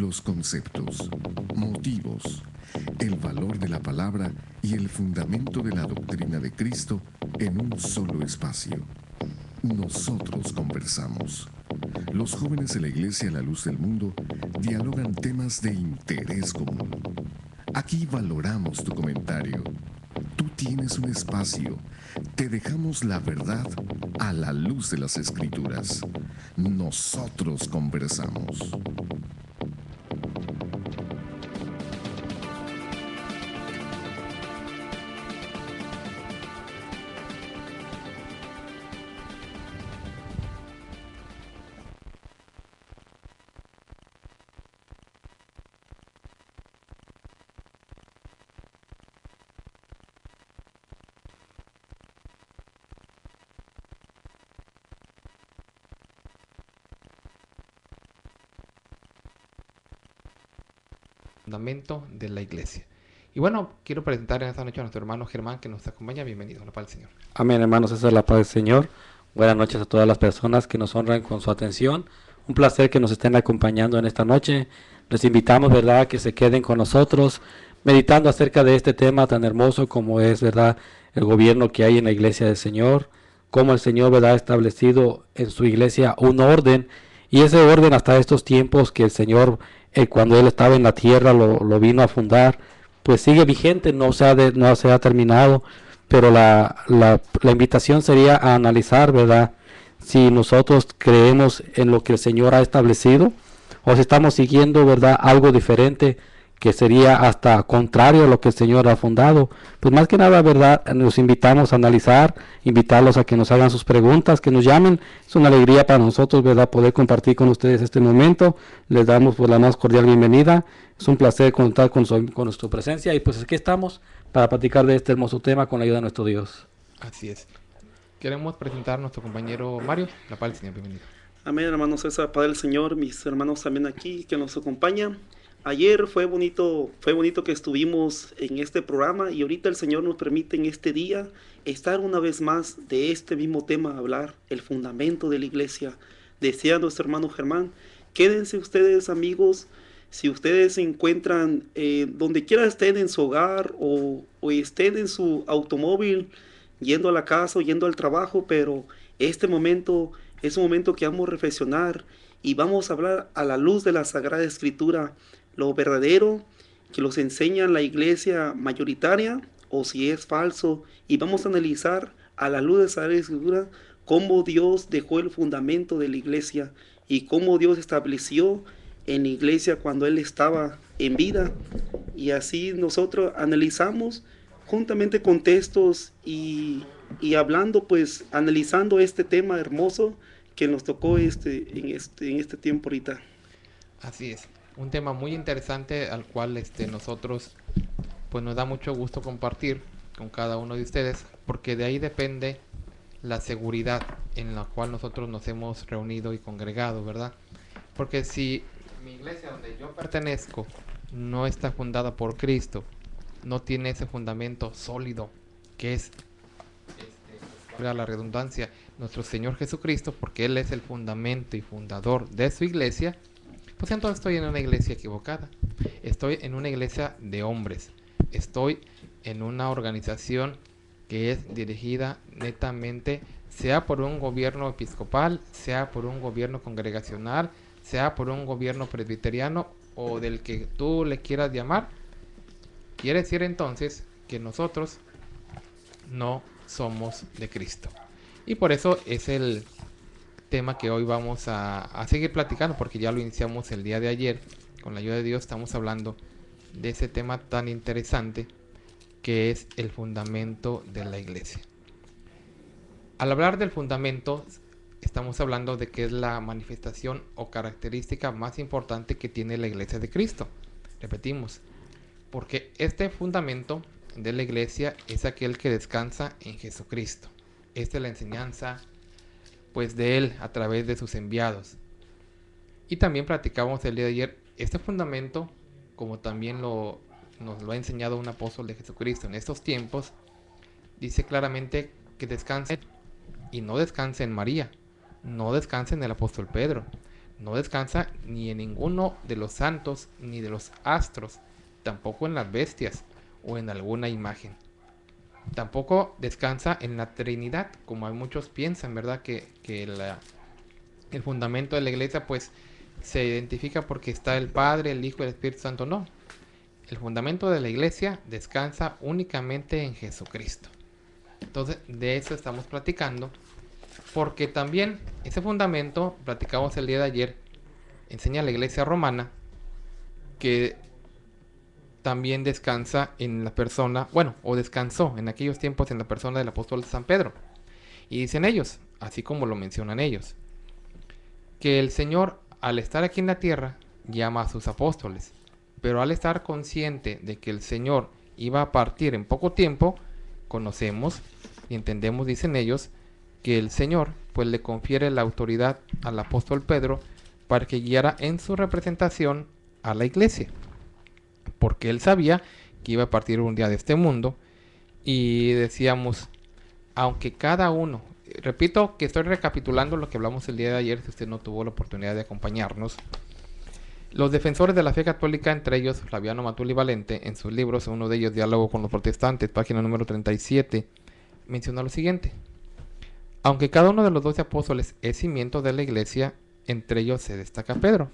los conceptos, motivos, el valor de la palabra y el fundamento de la doctrina de Cristo en un solo espacio. Nosotros conversamos. Los jóvenes de la Iglesia a la Luz del Mundo dialogan temas de interés común. Aquí valoramos tu comentario. Tú tienes un espacio. Te dejamos la verdad a la luz de las Escrituras. Nosotros conversamos. Fundamento de la iglesia. Y bueno, quiero presentar en esta noche a nuestro hermano Germán que nos acompaña. Bienvenido, la paz del Señor. Amén, hermanos, esa es la paz del Señor. Buenas noches a todas las personas que nos honran con su atención. Un placer que nos estén acompañando en esta noche. Les invitamos, ¿verdad?, que se queden con nosotros meditando acerca de este tema tan hermoso como es, ¿verdad?, el gobierno que hay en la iglesia del Señor, cómo el Señor, ¿verdad?, ha establecido en su iglesia un orden, y ese orden hasta estos tiempos que el Señor, cuando Él estaba en la tierra, lo vino a fundar, pues sigue vigente, no se ha terminado, pero la invitación sería a analizar, ¿verdad?, si nosotros creemos en lo que el Señor ha establecido o si estamos siguiendo, ¿verdad?, algo diferente que sería hasta contrario a lo que el Señor ha fundado. Pues más que nada, ¿verdad?, los invitamos a analizar, invitarlos a que nos hagan sus preguntas, que nos llamen. Es una alegría para nosotros, ¿verdad?, poder compartir con ustedes este momento. Les damos pues la más cordial bienvenida. Es un placer contar con nuestra presencia y pues aquí estamos para platicar de este hermoso tema con la ayuda de nuestro Dios. Así es. Queremos presentar a nuestro compañero Mario. La paz del Señor, bienvenido. Amén, hermanos, esa paz del Señor, mis hermanos también aquí que nos acompañan. Ayer fue bonito que estuvimos en este programa y ahorita el Señor nos permite en este día estar una vez más de este mismo tema, hablar el fundamento de la iglesia. Decía nuestro hermano Germán, quédense ustedes, amigos, si ustedes se encuentran donde quiera estén en su hogar o estén en su automóvil, yendo a la casa o yendo al trabajo, pero este momento es un momento que vamos a reflexionar y vamos a hablar a la luz de la Sagrada Escritura, lo verdadero que los enseña la iglesia mayoritaria o si es falso, y vamos a analizar a la luz de la Sagrada Escritura cómo Dios dejó el fundamento de la iglesia y cómo Dios estableció en la iglesia cuando Él estaba en vida, y así nosotros analizamos juntamente con textos y hablando, pues analizando este tema hermoso que nos tocó en este tiempo ahorita. Así es. Un tema muy interesante al cual nosotros pues nos da mucho gusto compartir con cada uno de ustedes, porque de ahí depende la seguridad en la cual nosotros nos hemos reunido y congregado, ¿verdad? Porque si mi iglesia donde yo pertenezco no está fundada por Cristo, no tiene ese fundamento sólido que es, la redundancia, nuestro Señor Jesucristo, porque Él es el fundamento y fundador de su iglesia, pues entonces estoy en una iglesia equivocada. Estoy en una iglesia de hombres. Estoy en una organización que es dirigida netamente, sea por un gobierno episcopal, sea por un gobierno congregacional, sea por un gobierno presbiteriano o del que tú le quieras llamar. Quiere decir entonces que nosotros no somos de Cristo. Y por eso es el tema que hoy vamos a seguir platicando, porque ya lo iniciamos el día de ayer. Con la ayuda de Dios estamos hablando de ese tema tan interesante que es el fundamento de la iglesia. Al hablar del fundamento, estamos hablando de que es la manifestación o característica más importante que tiene la iglesia de Cristo. Repetimos, porque este fundamento de la iglesia es aquel que descansa en Jesucristo. Esta es la enseñanza pues de Él a través de sus enviados. Y también platicamos el día de ayer, este fundamento, como también nos lo ha enseñado un apóstol de Jesucristo en estos tiempos, dice claramente que descanse y no descanse en María, no descanse en el apóstol Pedro, no descansa ni en ninguno de los santos ni de los astros, tampoco en las bestias o en alguna imagen. Tampoco descansa en la Trinidad, como hay muchos piensan, ¿verdad? Que el fundamento de la iglesia pues se identifica porque está el Padre, el Hijo y el Espíritu Santo. No, el fundamento de la iglesia descansa únicamente en Jesucristo. Entonces, de eso estamos platicando, porque también ese fundamento, platicamos el día de ayer, enseña la iglesia romana que también descansa en la persona, bueno, o descansó en aquellos tiempos en la persona del apóstol San Pedro. Y dicen ellos, así como lo mencionan ellos, que el Señor, al estar aquí en la tierra, llama a sus apóstoles, pero al estar consciente de que el Señor iba a partir en poco tiempo, conocemos y entendemos, dicen ellos, que el Señor pues le confiere la autoridad al apóstol Pedro para que guiara en su representación a la iglesia, porque él sabía que iba a partir un día de este mundo. Y decíamos, aunque cada uno, repito que estoy recapitulando lo que hablamos el día de ayer, si usted no tuvo la oportunidad de acompañarnos, los defensores de la fe católica, entre ellos Flaviano Matuli Valente, en sus libros, uno de ellos Diálogo con los Protestantes, página número 37, menciona lo siguiente: aunque cada uno de los 12 apóstoles es cimiento de la iglesia, entre ellos se destaca Pedro,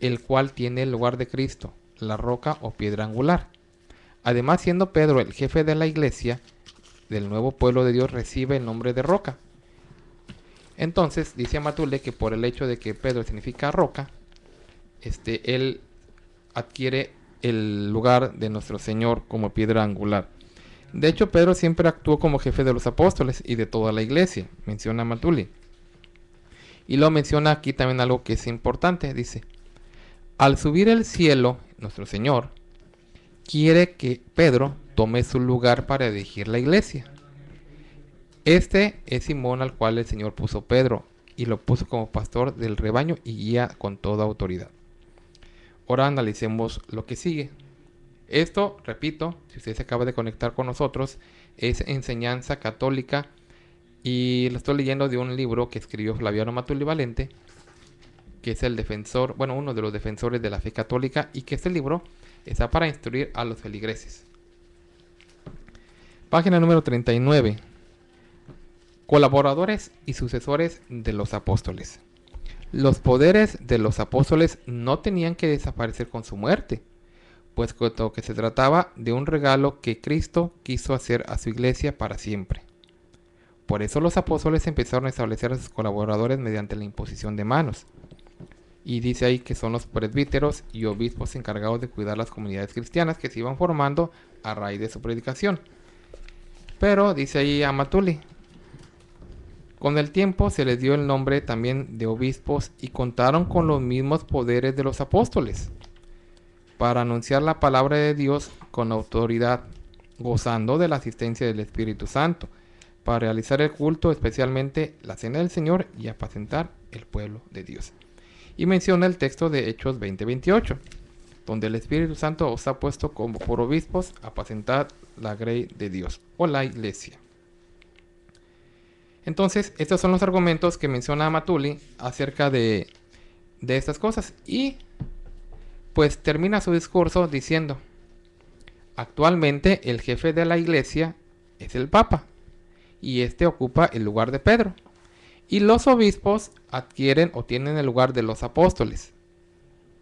el cual tiene el lugar de Cristo, la roca o piedra angular. Además, siendo Pedro el jefe de la iglesia del nuevo pueblo de Dios, recibe el nombre de roca. Entonces, dice Matule que por el hecho de que Pedro significa roca, él adquiere el lugar de nuestro Señor como piedra angular. De hecho, Pedro siempre actuó como jefe de los apóstoles y de toda la iglesia, menciona Matuli. Y lo menciona aquí también algo que es importante, dice: al subir al cielo, nuestro Señor quiere que Pedro tome su lugar para dirigir la iglesia. Este es Simón, al cual el Señor puso Pedro, y lo puso como pastor del rebaño y guía con toda autoridad. Ahora analicemos lo que sigue. Esto, repito, si usted se acaba de conectar con nosotros, es enseñanza católica, y lo estoy leyendo de un libro que escribió Flaviano Matuli Valente, que es el defensor, bueno, uno de los defensores de la fe católica, y que este libro está para instruir a los feligreses. Página número 39. Colaboradores y sucesores de los apóstoles. Los poderes de los apóstoles no tenían que desaparecer con su muerte, pues que se trataba de un regalo que Cristo quiso hacer a su iglesia para siempre. Por eso los apóstoles empezaron a establecer a sus colaboradores mediante la imposición de manos. Y dice ahí que son los presbíteros y obispos encargados de cuidar las comunidades cristianas que se iban formando a raíz de su predicación. Pero dice ahí Amatuli, con el tiempo se les dio el nombre también de obispos y contaron con los mismos poderes de los apóstoles para anunciar la palabra de Dios con autoridad, gozando de la asistencia del Espíritu Santo, para realizar el culto, especialmente la cena del Señor, y apacentar el pueblo de Dios. Y menciona el texto de Hechos 20:28, donde el Espíritu Santo os ha puesto como por obispos a apacentar la grey de Dios, o la iglesia. Entonces, estos son los argumentos que menciona Matuli acerca de estas cosas. Y pues termina su discurso diciendo: actualmente el jefe de la iglesia es el Papa, y este ocupa el lugar de Pedro. Y los obispos adquieren o tienen el lugar de los apóstoles.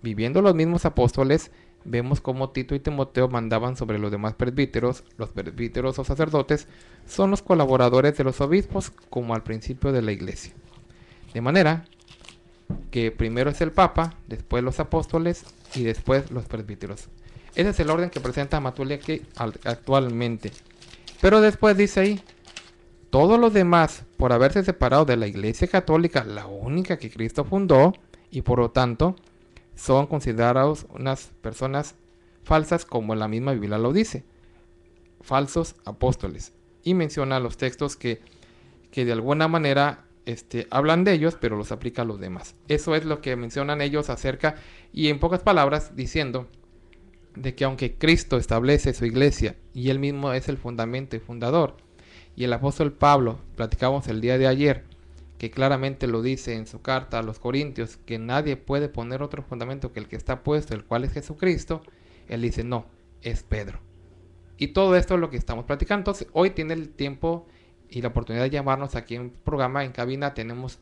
Viviendo los mismos apóstoles, vemos cómo Tito y Timoteo mandaban sobre los demás presbíteros. Los presbíteros o sacerdotes son los colaboradores de los obispos, como al principio de la iglesia. De manera que primero es el Papa, después los apóstoles y después los presbíteros. Ese es el orden que presenta Matuli aquí actualmente. Pero después dice ahí: todos los demás, por haberse separado de la iglesia católica, la única que Cristo fundó, y por lo tanto son considerados unas personas falsas, como la misma Biblia lo dice, falsos apóstoles. Y menciona los textos que de alguna manera hablan de ellos, pero los aplica a los demás. Eso es lo que mencionan ellos acerca, y en pocas palabras diciendo de que aunque Cristo establece su iglesia y él mismo es el fundamento y fundador, y el apóstol Pablo, platicamos el día de ayer, que claramente lo dice en su carta a los Corintios, que nadie puede poner otro fundamento que el que está puesto, el cual es Jesucristo, él dice, no, es Pedro. Y todo esto es lo que estamos platicando. Entonces, hoy tiene el tiempo y la oportunidad de llamarnos aquí en el programa, en cabina. Tenemos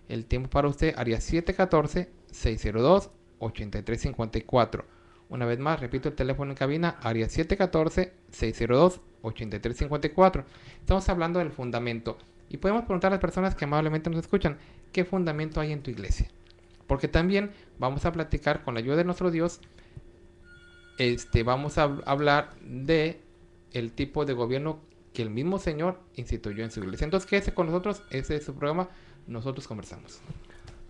el tiempo para usted, área 714-602-8354. Una vez más, repito el teléfono en cabina, área 714-602-8354. Estamos hablando del fundamento. Y podemos preguntar a las personas que amablemente nos escuchan, ¿qué fundamento hay en tu iglesia? Porque también vamos a platicar con la ayuda de nuestro Dios. Vamos a hablar de el tipo de gobierno que el mismo Señor instituyó en su iglesia. Entonces, quédese con nosotros, ese es su programa, nosotros conversamos.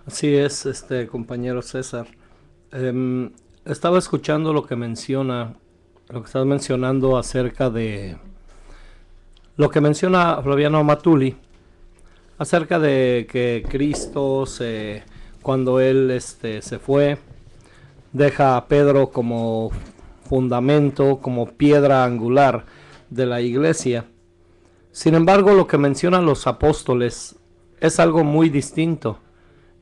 Así es, compañero César. Estaba escuchando lo que estás mencionando acerca de lo que menciona Flaviano Amatuli, acerca de que Cristo, cuando Él se fue, deja a Pedro como fundamento, como piedra angular de la iglesia. Sin embargo, lo que mencionan los apóstoles es algo muy distinto,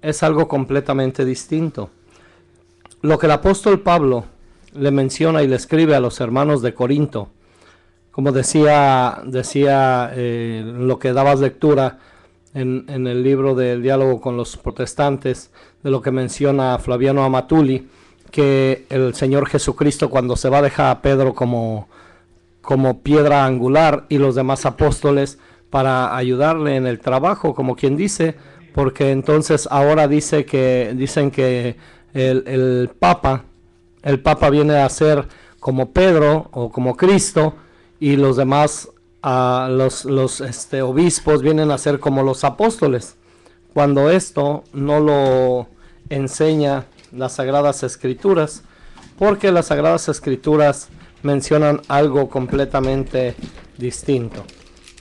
es algo completamente distinto. Lo que el apóstol Pablo le menciona y le escribe a los hermanos de Corinto, como decía lo que dabas lectura en el libro del diálogo con los protestantes, de lo que menciona Flaviano Amatuli, que el Señor Jesucristo, cuando se va a dejar a Pedro como piedra angular y los demás apóstoles para ayudarle en el trabajo, como quien dice, porque entonces ahora dicen que el Papa viene a ser como Pedro o como Cristo, y los demás los obispos vienen a ser como los apóstoles, cuando esto no lo enseña las Sagradas Escrituras, porque las Sagradas Escrituras mencionan algo completamente distinto.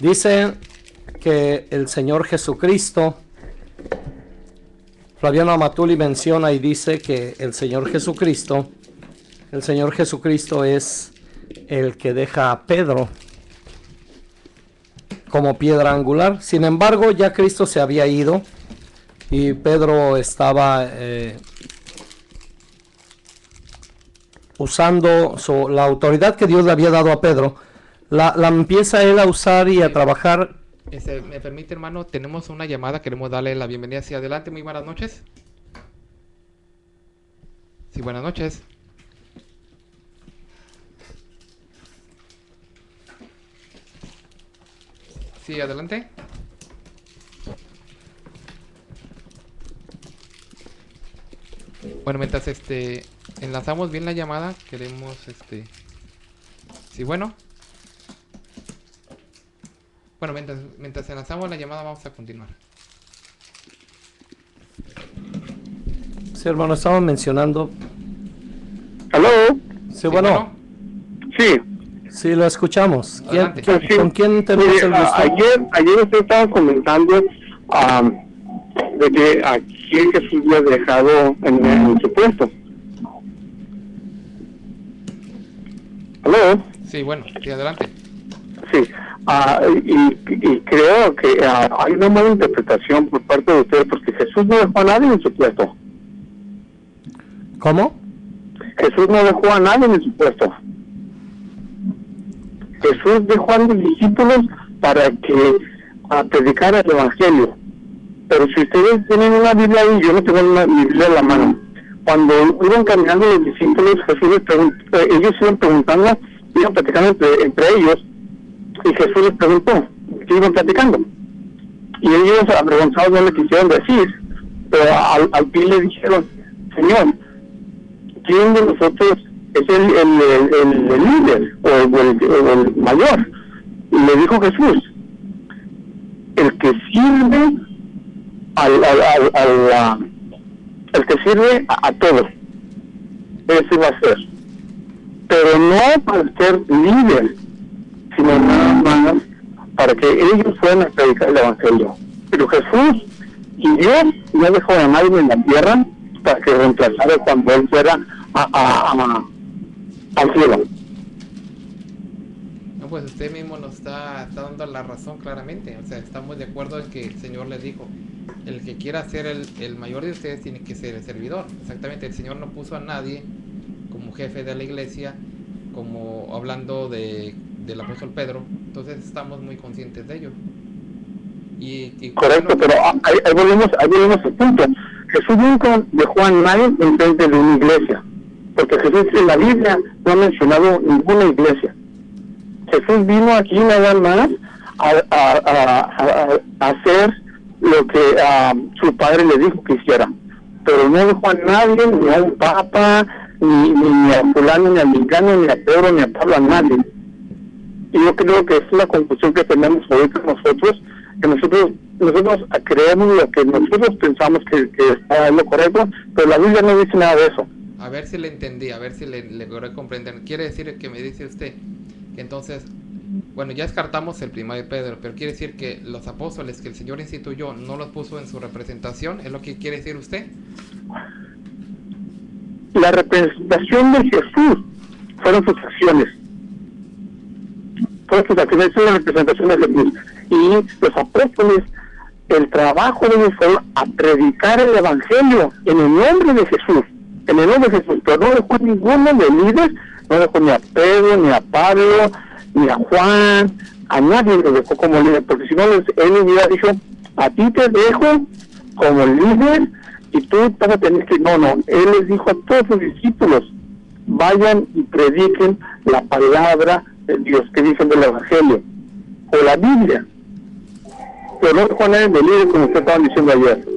Dice que el Señor Jesucristo, Flaviano Amatuli menciona y dice que el Señor Jesucristo es el que deja a Pedro como piedra angular. Sin embargo, ya Cristo se había ido y Pedro estaba usando la autoridad que Dios le había dado a Pedro, la empieza él a usar y a trabajar. Me permite, hermano, tenemos una llamada, queremos darle la bienvenida hacia adelante. Muy buenas noches. Sí, buenas noches. Sí, adelante. Bueno, mientras enlazamos bien la llamada, queremos sí, bueno. Bueno, mientras enlazamos la llamada vamos a continuar. Sí, hermano, estamos mencionando. ¿Aló? Sí, bueno. Sí. Sí, lo escuchamos. Sí. ¿Con quién tenemos el gusto? Ayer usted estaba comentando de que aquí Jesús le ha dejado en su puesto. ¿Aló? Sí, bueno, sí, adelante. Sí, y creo que hay una mala interpretación por parte de usted, porque Jesús no dejó a nadie en su puesto. ¿Cómo? Jesús no dejó a nadie en su puesto. Jesús dejó a los discípulos para que predicara el Evangelio. Pero si ustedes tienen una Biblia ahí, yo no tengo una Biblia en la mano. Cuando iban caminando los discípulos, Jesús les preguntó, ellos iban preguntando, iban platicando entre ellos, y Jesús les preguntó, ¿qué iban platicando? Y ellos avergonzados no le quisieron decir, pero al fin le dijeron, Señor, ¿quién de nosotros es el líder o el mayor? Y le dijo Jesús, el que sirve el que sirve a todos, ese va a ser, pero no para ser líder, sino nada más para que ellos puedan predicar el Evangelio. Pero Jesús y Dios no dejó a nadie en la tierra para que reemplazara cuando él fuera al cielo. pues usted mismo nos está dando la razón claramente. O sea, estamos de acuerdo en que el Señor les dijo, el que quiera ser el mayor de ustedes tiene que ser el servidor. Exactamente, el Señor no puso a nadie como jefe de la iglesia, como hablando del apóstol Pedro. Entonces estamos muy conscientes de ello. Correcto, pero ahí volvemos al punto. Jesús nunca dejó a nadie en vez de una iglesia, porque Jesús en la Biblia no ha mencionado ninguna iglesia. Jesús vino aquí nada más a hacer lo que su padre le dijo que hiciera, pero no dejó a nadie, ni a un papa, ni a fulano, ni a mexicano, ni a Pedro, ni a Pablo, a nadie. Y yo creo que es la confusión que tenemos ahorita nosotros, que nosotros creemos lo que nosotros pensamos que está en lo correcto, pero la Biblia no dice nada de eso. A ver si le entendí, a ver si le logré comprender. Quiere decir que me dice usted que entonces, bueno, ya descartamos el primero de Pedro, pero quiere decir que los apóstoles que el Señor instituyó no los puso en su representación, ¿es lo que quiere decir usted? La representación de Jesús fueron sus acciones. Fueron sus acciones, es la representación de Jesús. Y los apóstoles, el trabajo de ellos fue a predicar el evangelio en el nombre de Jesús. En el nombre de Jesús, pero no dejó ninguno de líderes, no dejó ni a Pedro, ni a Pablo, ni a Juan, a nadie lo dejó como líder, porque si no, él les hubiera dicho, a ti te dejo como líder, y tú vas a tener que... No, él les dijo a todos sus discípulos, vayan y prediquen la palabra de Dios, que dicen del evangelio, o la Biblia, pero no dejó a nadie de líder, como ustedes estaban diciendo ayer.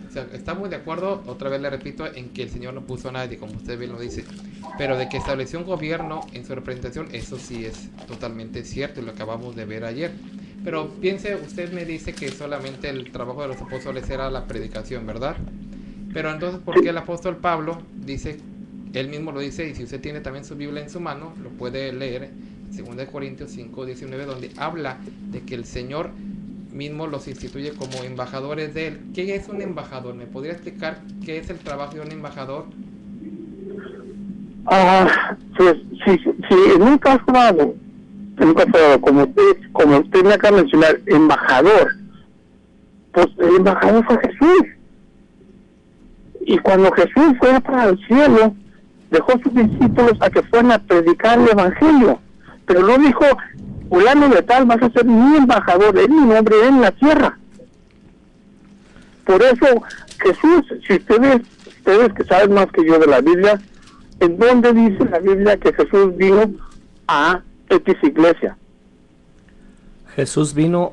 O sea, estamos de acuerdo, otra vez le repito, en que el Señor no puso a nadie, como usted bien lo dice, pero de que estableció un gobierno en su representación, eso sí es totalmente cierto, y lo acabamos de ver ayer. Pero piense, usted me dice que solamente el trabajo de los apóstoles era la predicación, ¿verdad? Pero entonces, ¿por qué el apóstol Pablo dice, él mismo lo dice, y si usted tiene también su Biblia en su mano, lo puede leer, 2 Corintios 5:19, donde habla de que el Señor mismo los instituye como embajadores de él? ¿Qué es un embajador? ¿Me podría explicar qué es el trabajo de un embajador? Pues sí, en un caso dado, como usted me acaba de mencionar, embajador, pues el embajador fue Jesús. Y cuando Jesús fue para el cielo, dejó a sus discípulos a que fueran a predicar el evangelio, pero no dijo, fulano de tal, vas a ser mi embajador, es mi nombre en la tierra. Por eso Jesús, si ustedes que saben más que yo de la Biblia, ¿en dónde dice la Biblia que Jesús vino a X iglesia? Jesús vino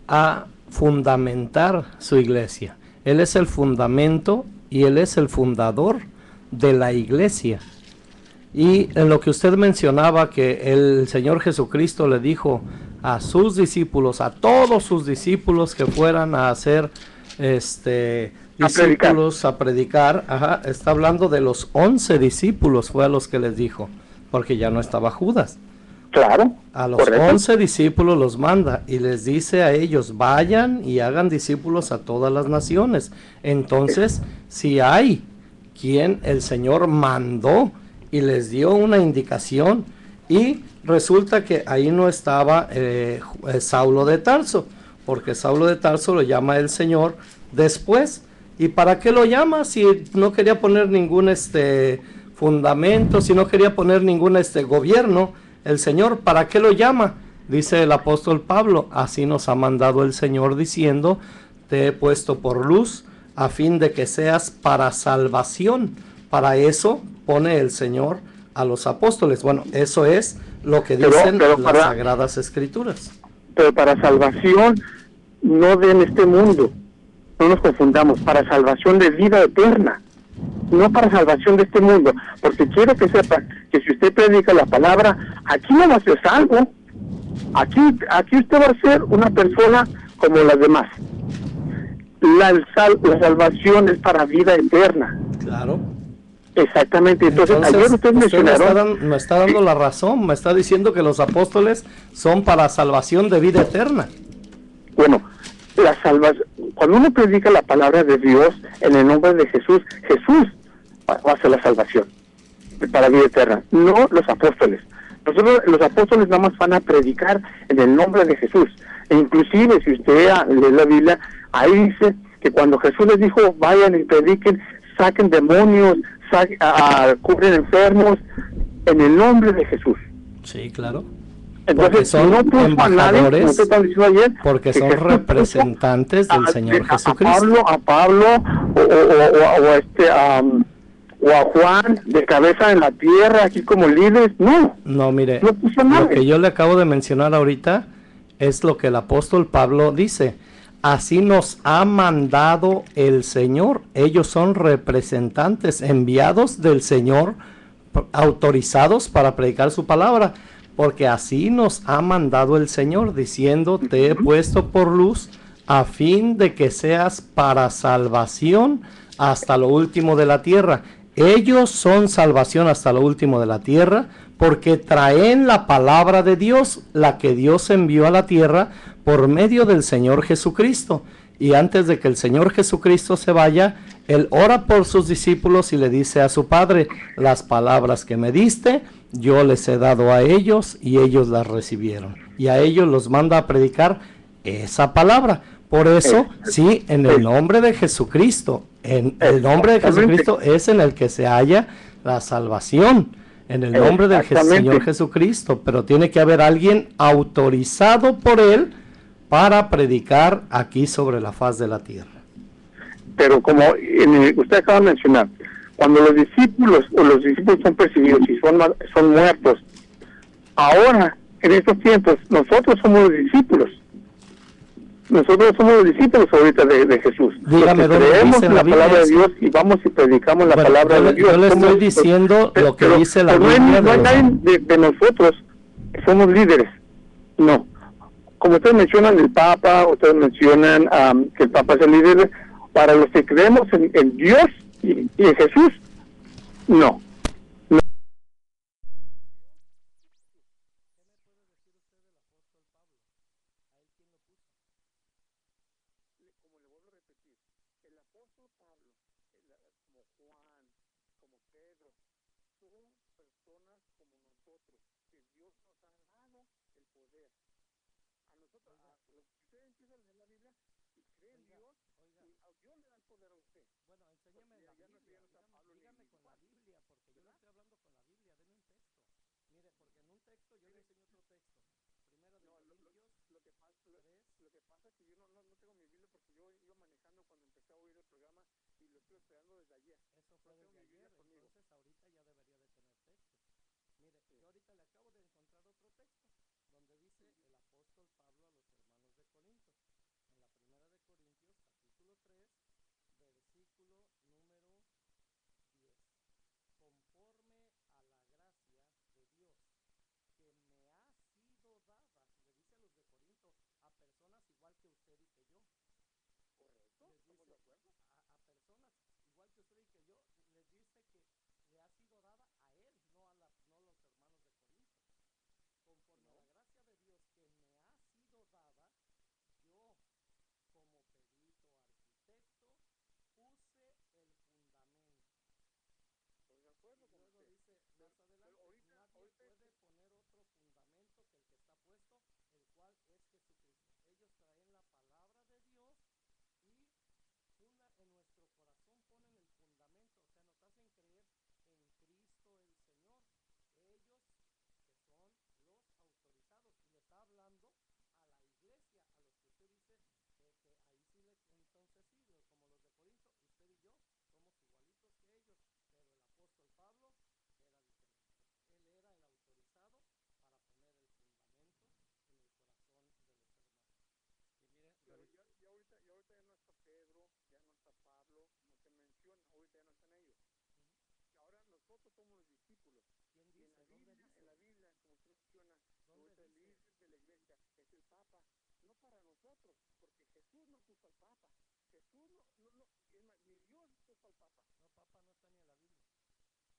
a fundamentar su iglesia. Él es el fundamento y Él es el fundador de la iglesia. Y en lo que usted mencionaba, que el Señor Jesucristo le dijo a sus discípulos, a todos sus discípulos, que fueran a hacer discípulos a predicar, está hablando de los 11 discípulos, fue a los que les dijo, porque ya no estaba Judas. Claro. A los 11 discípulos los manda y les dice a ellos, vayan y hagan discípulos a todas las naciones. Entonces, si hay quien el Señor mandó y les dio una indicación, y resulta que ahí no estaba Saulo de Tarso, porque Saulo de Tarso lo llama el Señor después. ¿Y para qué lo llama si no quería poner ningún fundamento, si no quería poner ningún gobierno? El Señor, ¿para qué lo llama? Dice el apóstol Pablo, así nos ha mandado el Señor diciendo, te he puesto por luz a fin de que seas para salvación. Para eso pone el Señor a los apóstoles. Bueno, eso es lo que dicen las Sagradas Escrituras. Pero para salvación no de este mundo, no nos confundamos, para salvación de vida eterna, no para salvación de este mundo, porque quiero que sepa que si usted predica la palabra, aquí no va a ser salvo, aquí usted va a ser una persona como las demás. La salvación es para vida eterna. Claro. Exactamente. Entonces ayer usted mencionaron... me está dando la razón, me está diciendo que los apóstoles son para salvación de vida eterna. Bueno, cuando uno predica la palabra de Dios en el nombre de Jesús, Jesús va a hacer la salvación para vida eterna, no los apóstoles. Nosotros, los apóstoles, nada más van a predicar en el nombre de Jesús. E inclusive, si usted lee la Biblia, ahí dice que cuando Jesús les dijo, vayan y prediquen, saquen demonios, cubren enfermos, en el nombre de Jesús. Sí, claro. Entonces, Porque son no puso a nadie, como embajadores, usted estaba diciendo ayer, porque que son Jesús representantes del Señor Jesucristo. a Pablo o a Juan de cabeza en la tierra, aquí como líderes. No, mire, no puso a nadie. lo que yo le acabo de mencionar ahorita es lo que el apóstol Pablo dice. Así nos ha mandado el Señor. Ellos son representantes enviados del Señor, autorizados para predicar su palabra, porque así nos ha mandado el Señor, diciendo, te he puesto por luz a fin de que seas para salvación hasta lo último de la tierra. Ellos son salvación hasta lo último de la tierra, porque traen la palabra de Dios, la que Dios envió a la tierra por medio del Señor Jesucristo. Y antes de que el Señor Jesucristo se vaya, Él ora por sus discípulos y le dice a su Padre, las palabras que me diste, yo les he dado a ellos y ellos las recibieron. Y a ellos los manda a predicar esa palabra. Por eso, sí, en el nombre de Jesucristo, en el nombre de Jesucristo es en el que se halla la salvación, en el nombre del Señor Jesucristo, pero tiene que haber alguien autorizado por Él para predicar aquí sobre la faz de la tierra. Pero como usted acaba de mencionar, cuando los discípulos son perseguidos y son muertos, ahora, en estos tiempos, nosotros somos los discípulos. Nosotros somos los discípulos ahorita de Jesús. Dígame, porque creemos en la palabra de Dios y vamos y predicamos la palabra de Dios. Yo le estoy diciendo lo que dice la Biblia. No hay nadie de nosotros que somos líderes. No. Como ustedes mencionan el Papa, ustedes mencionan que el Papa es el líder, para los que creemos en Dios y en Jesús, no.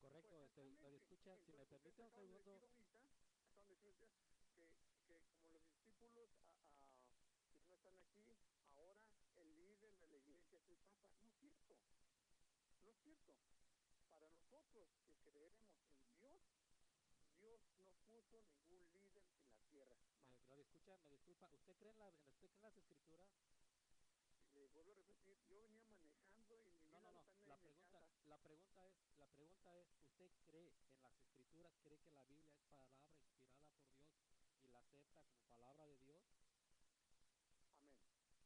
Correcto, te escucha, si me permite un segundo. No es cierto. Para nosotros que creemos en Dios, Dios no puso ningún líder en la tierra. Gloria, escucha, me disculpa, ¿usted cree en las escrituras? Le vuelvo a repetir, yo venía manejando y mi vida está en La mi casa. pregunta es, ¿usted cree en las escrituras, cree que la Biblia es palabra inspirada por Dios y la acepta como palabra de Dios? Amén.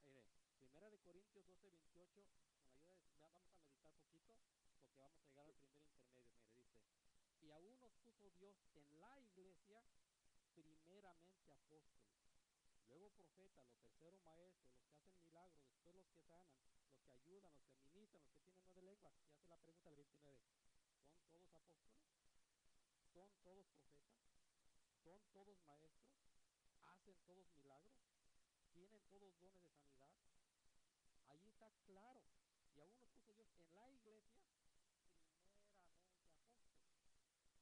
Mire, Primera de Corintios 12:28, con la ayuda vamos a meditar poquito, porque vamos a llegar al primer intermedio. Mire, dice, y aún nos puso Dios en la iglesia, primeramente apóstoles, luego profetas, los terceros maestros, los que hacen milagros, después los que sanan, los que ayudan, los que administran, los que tienen nueve lenguas. Y hace la pregunta del 29, ¿son todos apóstoles? ¿Son todos profetas? ¿Son todos maestros? ¿Hacen todos milagros? ¿Tienen todos dones de sanidad? Allí está claro. Y aún nos puso Dios en la iglesia, primeramente apóstoles.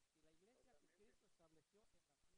Y la iglesia que Cristo estableció en la tierra.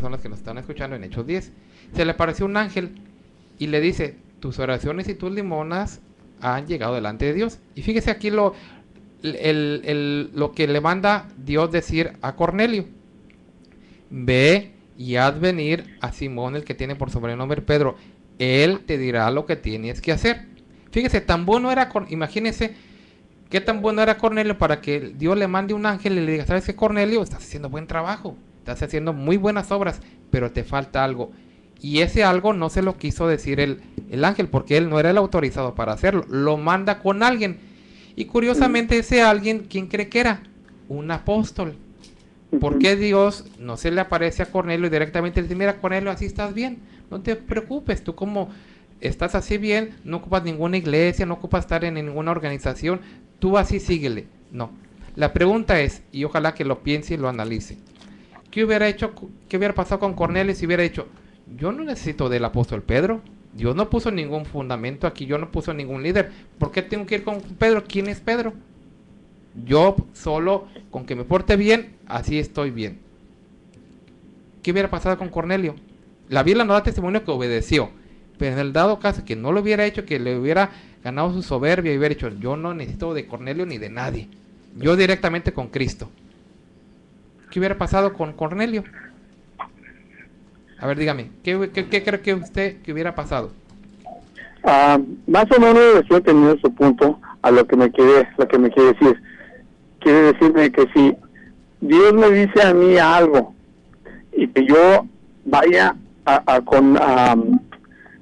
personas que nos están escuchando en Hechos 10. Se le apareció un ángel y le dice, tus oraciones y tus limonas han llegado delante de Dios. Y fíjese aquí lo que le manda Dios decir a Cornelio. Ve y haz venir a Simón, el que tiene por sobrenombre Pedro. Él te dirá lo que tienes que hacer. Fíjese, tan bueno era, imagínense, qué tan bueno era Cornelio para que Dios le mande un ángel y le diga, ¿sabes qué, Cornelio? Estás haciendo buen trabajo, estás haciendo muy buenas obras, pero te falta algo. Y ese algo no se lo quiso decir el ángel, porque él no era el autorizado para hacerlo. Lo manda con alguien. Y curiosamente ese alguien, ¿quién cree que era? Un apóstol. ¿Por qué Dios no se le aparece a Cornelio y directamente le dice, mira, Cornelio, así estás bien, no te preocupes, tú como estás así bien, no ocupas ninguna iglesia, no ocupas estar en ninguna organización, tú así síguele? No. La pregunta es, y ojalá que lo piense y lo analice, ¿qué hubiera pasado con Cornelio si hubiera dicho, yo no necesito del apóstol Pedro, Dios no puso ningún fundamento aquí, yo no puso ningún líder, ¿por qué tengo que ir con Pedro? ¿Quién es Pedro? Yo solo con que me porte bien, así estoy bien. ¿Qué hubiera pasado con Cornelio? La Biblia nos da testimonio que obedeció, pero en el dado caso que no lo hubiera hecho, que le hubiera ganado su soberbia y hubiera dicho, yo no necesito de Cornelio ni de nadie, yo directamente con Cristo. ¿Qué hubiera pasado con Cornelio? A ver, dígame, ¿qué cree que usted que hubiera pasado? Más o menos estoy teniendo su punto a lo que me quiere decir. Quiere decirme que si Dios me dice a mí algo y que yo vaya con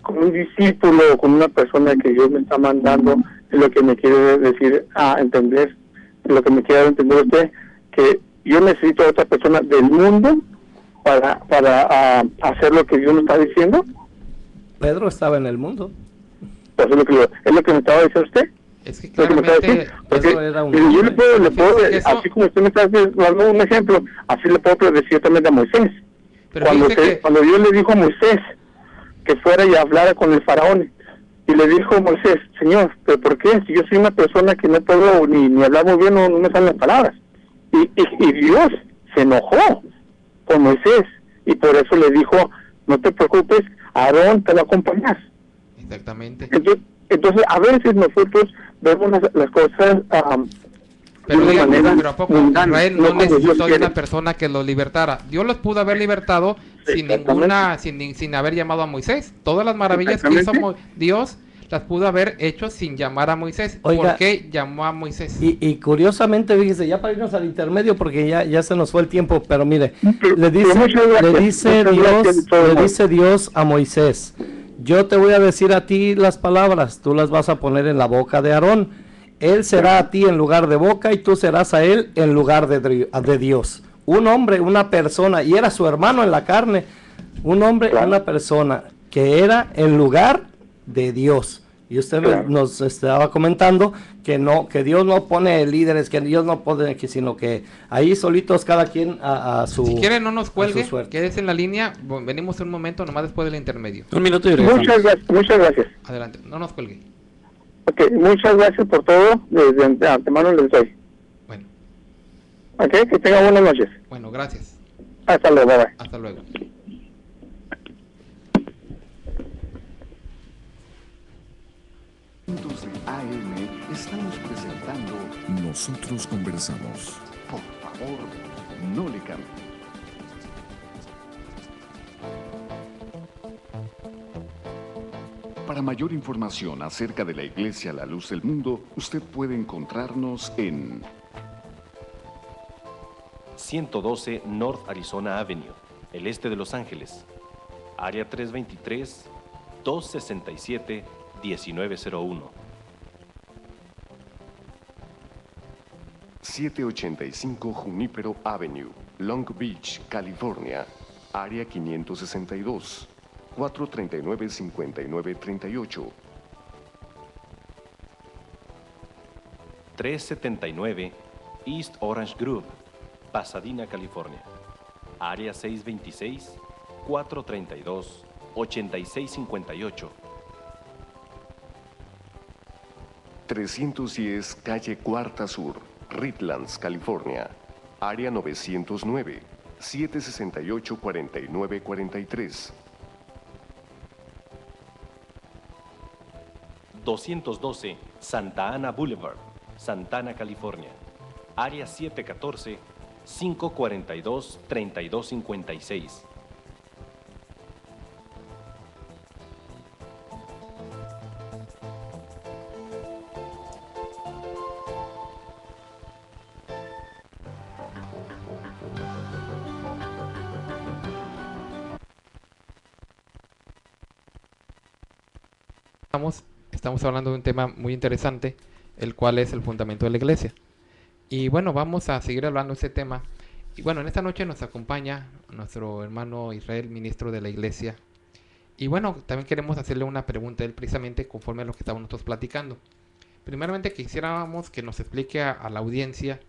un discípulo o con una persona que Dios me está mandando, es lo que me quiere decir a entender, es lo que me quiere entender usted, que yo necesito a otra persona del mundo para hacer lo que Dios me está diciendo. Pedro estaba en el mundo. Pues es lo que me estaba diciendo usted. Es que claramente porque yo le puedo así como usted me está dando un ejemplo, así le puedo decir también a Moisés. Cuando Dios le dijo a Moisés que fuera y hablara con el faraón, y le dijo a Moisés, Señor, ¿pero por qué? Si yo soy una persona que no puedo ni hablar muy bien, no me salen las palabras. Y Dios se enojó con Moisés, y por eso le dijo, no te preocupes, Aarón te va a acompañar. Exactamente. Entonces a veces nosotros vemos las cosas de una manera pero ¿a poco Israel no necesitó de una persona que lo libertara? Dios los pudo haber libertado sin haber llamado a Moisés. Todas las maravillas que hizo Dios las pudo haber hecho sin llamar a Moisés. Oiga, ¿por qué llamó a Moisés? Y curiosamente, fíjese, ya para irnos al intermedio, porque ya se nos fue el tiempo, pero mire, le dice Dios a Moisés, yo te voy a decir a ti las palabras, tú las vas a poner en la boca de Aarón. Él será a ti en lugar de boca y tú serás a él en lugar de Dios. Un hombre, una persona, y era su hermano en la carne, un hombre, una persona que era en lugar de Dios. Y usted nos estaba comentando que Dios no pone líderes, que Dios no pone, sino que ahí solitos cada quien a su Si quiere no nos cuelgue, quédese en la línea, venimos un momento nomás después del intermedio. Un minuto y regresamos. Muchas gracias. Adelante, no nos cuelgue. Ok, muchas gracias por todo, desde antemano les doy. Bueno. Ok, que tengan buenas noches. Bueno, gracias. Hasta luego, bye. Hasta luego. Juntos de AM estamos presentando Nosotros Conversamos. Por favor, no le cambie. Para mayor información acerca de la Iglesia La Luz del Mundo, usted puede encontrarnos en 112 North Arizona Avenue, el este de Los Ángeles, área 323-267-1901. 785 Junípero Avenue, Long Beach, California, área 562, 439-5938. 379 East Orange Grove, Pasadena, California, área 626-432-8658. 310 Calle Cuarta Sur, Redlands, California, área 909, 768-4943. 212 Santa Ana Boulevard, Santana, California. Área 714-542-3256. Estamos hablando de un tema muy interesante, el cual es el fundamento de la iglesia. Y bueno, vamos a seguir hablando de este tema. Y bueno, en esta noche nos acompaña nuestro hermano Israel, ministro de la iglesia. Y bueno, también queremos hacerle una pregunta a él precisamente conforme a lo que estábamos nosotros platicando. Primeramente quisiéramos que nos explique a la audiencia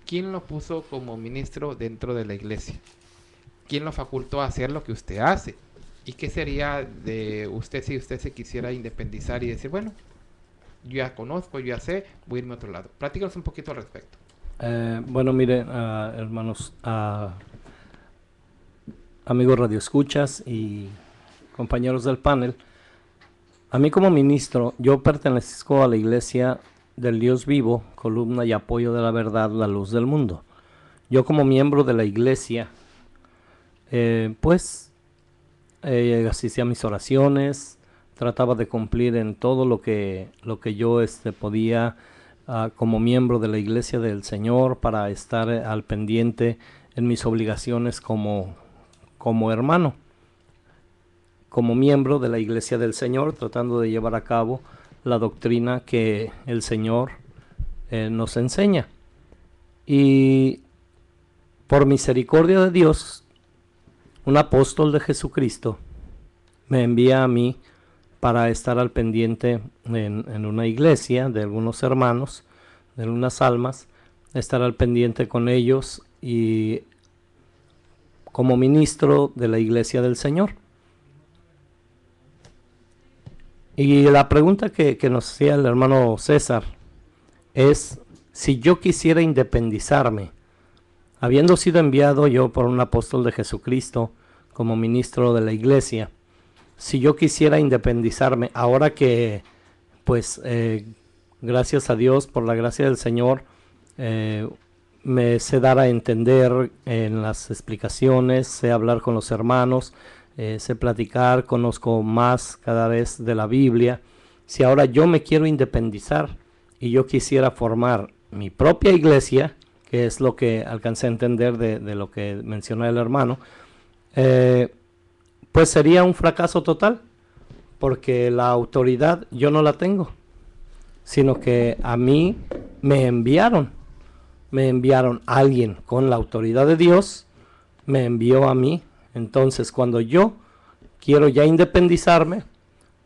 quién lo puso como ministro dentro de la iglesia. ¿Quién lo facultó a hacer lo que usted hace? ¿Y qué sería de usted si usted se quisiera independizar y decir, bueno, yo ya conozco, yo ya sé, voy a irme a otro lado? Platícanos un poquito al respecto. Bueno, miren, hermanos, amigos radioescuchas y compañeros del panel, a mí como ministro, yo pertenezco a la Iglesia del Dios Vivo, columna y apoyo de la verdad, la luz del mundo. Yo como miembro de la iglesia, asistía a mis oraciones, trataba de cumplir en todo lo que yo podía como miembro de la iglesia del Señor para estar al pendiente en mis obligaciones como hermano, como miembro de la iglesia del Señor, tratando de llevar a cabo la doctrina que el Señor nos enseña. Y por misericordia de Dios, un apóstol de Jesucristo me envía a mí para estar al pendiente en una iglesia de algunos hermanos, de algunas almas, estar al pendiente con ellos y como ministro de la iglesia del Señor. Y la pregunta que nos hacía el hermano César es si yo quisiera independizarme, habiendo sido enviado yo por un apóstol de Jesucristo como ministro de la iglesia, si yo quisiera independizarme, ahora que, gracias a Dios, por la gracia del Señor, me sé dar a entender en las explicaciones, sé hablar con los hermanos, sé platicar, conozco más cada vez de la Biblia. Si ahora yo me quiero independizar y yo quisiera formar mi propia iglesia, que es lo que alcancé a entender de lo que menciona el hermano, pues sería un fracaso total, porque la autoridad yo no la tengo, sino que a mí me enviaron a alguien con la autoridad de Dios, me envió a mí. Entonces cuando yo quiero ya independizarme,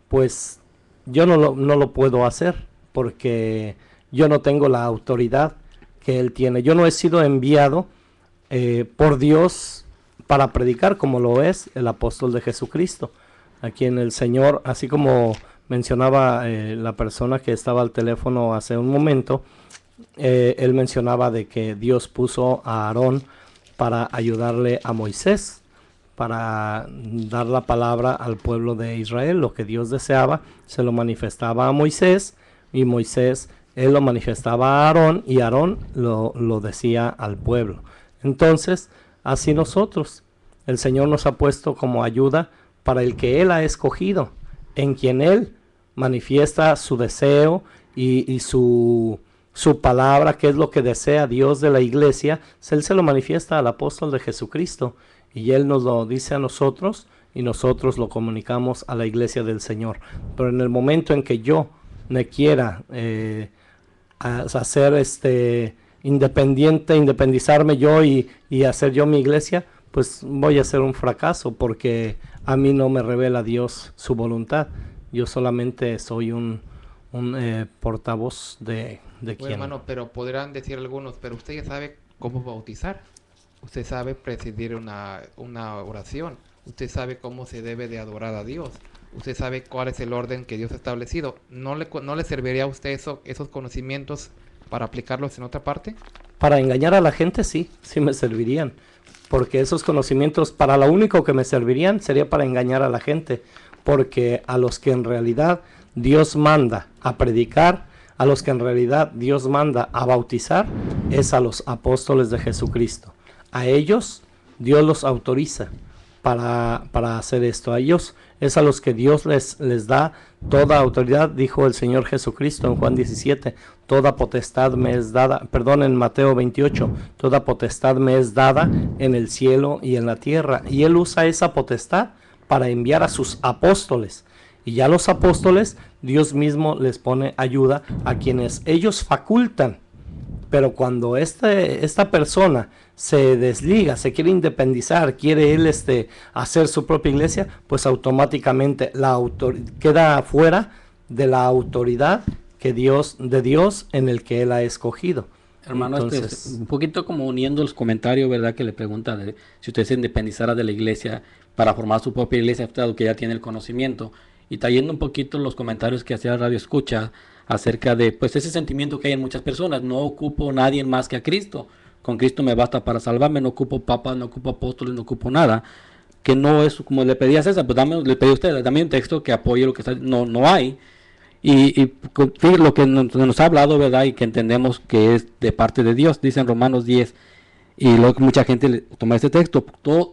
pues yo no lo puedo hacer, porque yo no tengo la autoridad que él tiene. Yo no he sido enviado por Dios para predicar como lo es el apóstol de Jesucristo, a quien el Señor, así como mencionaba la persona que estaba al teléfono hace un momento, él mencionaba de que Dios puso a Aarón para ayudarle a Moisés, para dar la palabra al pueblo de Israel. Lo que Dios deseaba se lo manifestaba a Moisés, y Moisés él lo manifestaba a Aarón, y Aarón lo decía al pueblo. Entonces, así nosotros, el Señor nos ha puesto como ayuda para el que Él ha escogido, en quien Él manifiesta su deseo y su palabra, que es lo que desea Dios de la iglesia. Él se lo manifiesta al apóstol de Jesucristo, y Él nos lo dice a nosotros, y nosotros lo comunicamos a la iglesia del Señor. Pero en el momento en que yo me quiera hacer independizarme yo y hacer yo mi iglesia, pues voy a ser un fracaso, porque a mí no me revela Dios su voluntad. Yo solamente soy un portavoz de quien. Hermano, pero podrán decir algunos, pero usted ya sabe cómo bautizar, usted sabe presidir una oración, usted sabe cómo se debe de adorar a Dios, usted sabe cuál es el orden que Dios ha establecido. ¿No le serviría a usted esos conocimientos para aplicarlos en otra parte? Para engañar a la gente, sí me servirían. Porque esos conocimientos, para lo único que me servirían sería para engañar a la gente. Porque a los que en realidad Dios manda a predicar, a los que en realidad Dios manda a bautizar, es a los apóstoles de Jesucristo. A ellos Dios los autoriza para hacer esto. A ellos es a los que Dios les da toda autoridad, dijo el Señor Jesucristo en Juan 17, toda potestad me es dada, perdón, en Mateo 28, toda potestad me es dada en el cielo y en la tierra. Y Él usa esa potestad para enviar a sus apóstoles. Y ya los apóstoles, Dios mismo les pone ayuda a quienes ellos facultan. Pero cuando esta persona se desliga, se quiere independizar, quiere él hacer su propia iglesia, pues automáticamente queda fuera de la autoridad de Dios en el que él ha escogido. Hermano, Entonces, un poquito como uniendo los comentarios, ¿verdad? Que le pregunta si usted se independizara de la iglesia para formar su propia iglesia, dado que ya tiene el conocimiento. Y trayendo un poquito los comentarios que hacía Radio Escucha acerca de pues ese sentimiento que hay en muchas personas. No ocupo nadie más que a Cristo. Con Cristo me basta para salvarme. No ocupo papas, no ocupo apóstoles, no ocupo nada. Que no es como le pedí a César, pues le pedí a usted, dame un texto que apoye lo que está. No hay. Y lo que nos ha hablado, ¿verdad? Y que entendemos que es de parte de Dios. Dice en Romanos 10. Y luego mucha gente toma este texto.